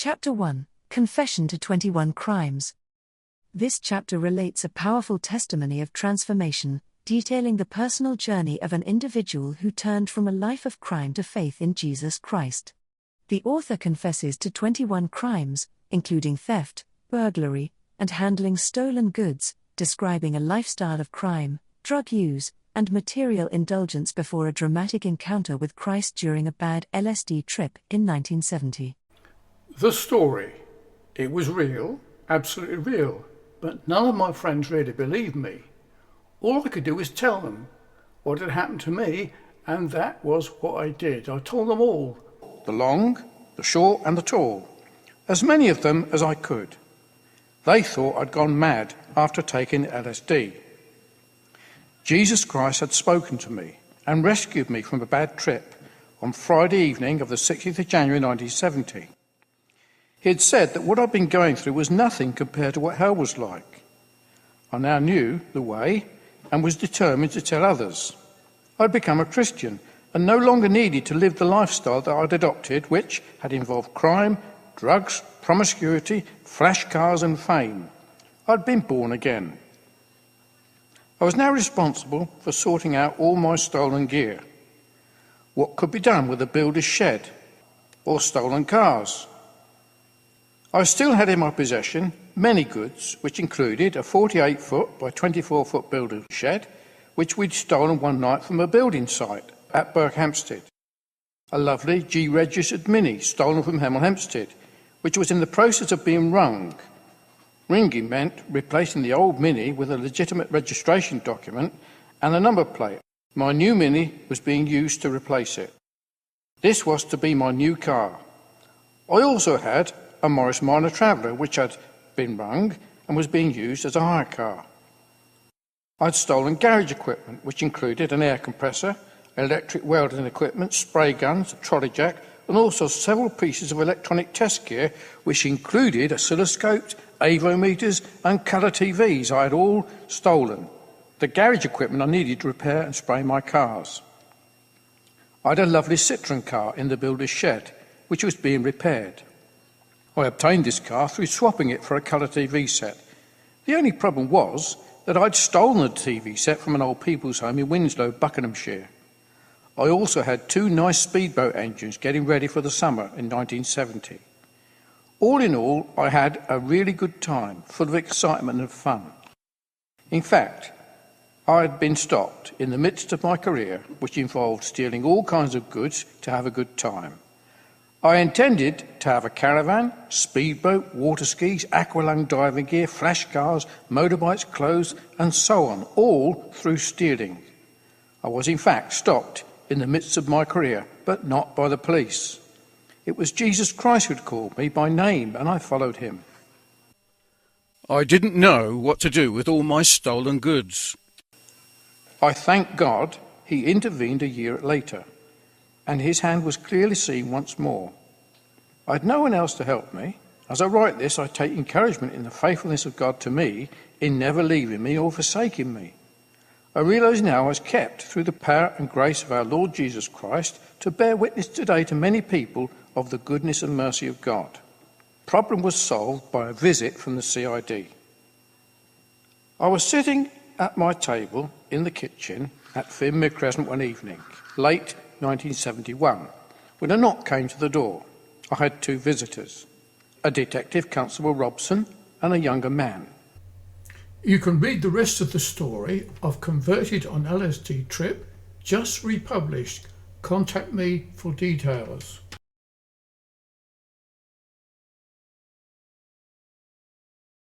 Chapter 1, Confession to 21 Crimes. This chapter relates a powerful testimony of transformation, detailing the personal journey of an individual who turned from a life of crime to faith in Jesus Christ. The author confesses to 21 crimes, including theft, burglary, and handling stolen goods, describing a lifestyle of crime, drug use, and material indulgence before a dramatic encounter with Christ during a bad LSD trip in 1970. The story. It was real, absolutely real, but none of my friends really believed me. All I could do was tell them what had happened to me, and that was what I did. I told them all. The long, the short and the tall, as many of them as I could. They thought I'd gone mad after taking LSD. Jesus Christ had spoken to me and rescued me from a bad trip on Friday evening of the 60th of January 1970. He had said that what I'd been going through was nothing compared to what hell was like. I now knew the way and was determined to tell others. I'd become a Christian and no longer needed to live the lifestyle that I'd adopted, which had involved crime, drugs, promiscuity, flash cars and fame. I'd been born again. I was now responsible for sorting out all my stolen gear. What could be done with a builder's shed or stolen cars? I still had in my possession many goods, which included a 48-foot by 24-foot builder's shed, which we'd stolen one night from a building site at Berkhamsted. A lovely G-registered Mini stolen from Hemel Hempstead, which was in the process of being rung. Ringing meant replacing the old Mini with a legitimate registration document and a number plate. My new Mini was being used to replace it. This was to be my new car. I also had a Morris Minor Traveller, which had been rung and was being used as a hire car. I'd stolen garage equipment, which included an air compressor, electric welding equipment, spray guns, a trolley jack, and also several pieces of electronic test gear, which included oscilloscopes, avometers and colour TVs I had all stolen. The garage equipment I needed to repair and spray my cars. I had a lovely Citroen car in the builder's shed, which was being repaired. I obtained this car through swapping it for a colour TV set. The only problem was that I'd stolen the TV set from an old people's home in Winslow, Buckinghamshire. I also had two nice speedboat engines getting ready for the summer in 1970. All in all, I had a really good time, full of excitement and fun. In fact, I had been stopped in the midst of my career, which involved stealing all kinds of goods to have a good time. I intended to have a caravan, speedboat, water skis, aqualung diving gear, flash cars, motorbikes, clothes, and so on, all through stealing. I was in fact stopped in the midst of my career, but not by the police. It was Jesus Christ who'd called me by name, and I followed him. I didn't know what to do with all my stolen goods. I thank God he intervened a year later, and his hand was clearly seen once more. I had no one else to help me. As I write this, I take encouragement in the faithfulness of God to me in never leaving me or forsaking me. I realise now I was kept through the power and grace of our Lord Jesus Christ to bear witness today to many people of the goodness and mercy of God. The problem was solved by a visit from the CID. I was sitting at my table in the kitchen at Finmere Crescent one evening, late 1971, when a knock came to the door. I had two visitors, a Detective Constable Robson and a younger man. You can read the rest of the story of Converted on LSD Trip, just republished. Contact me for details.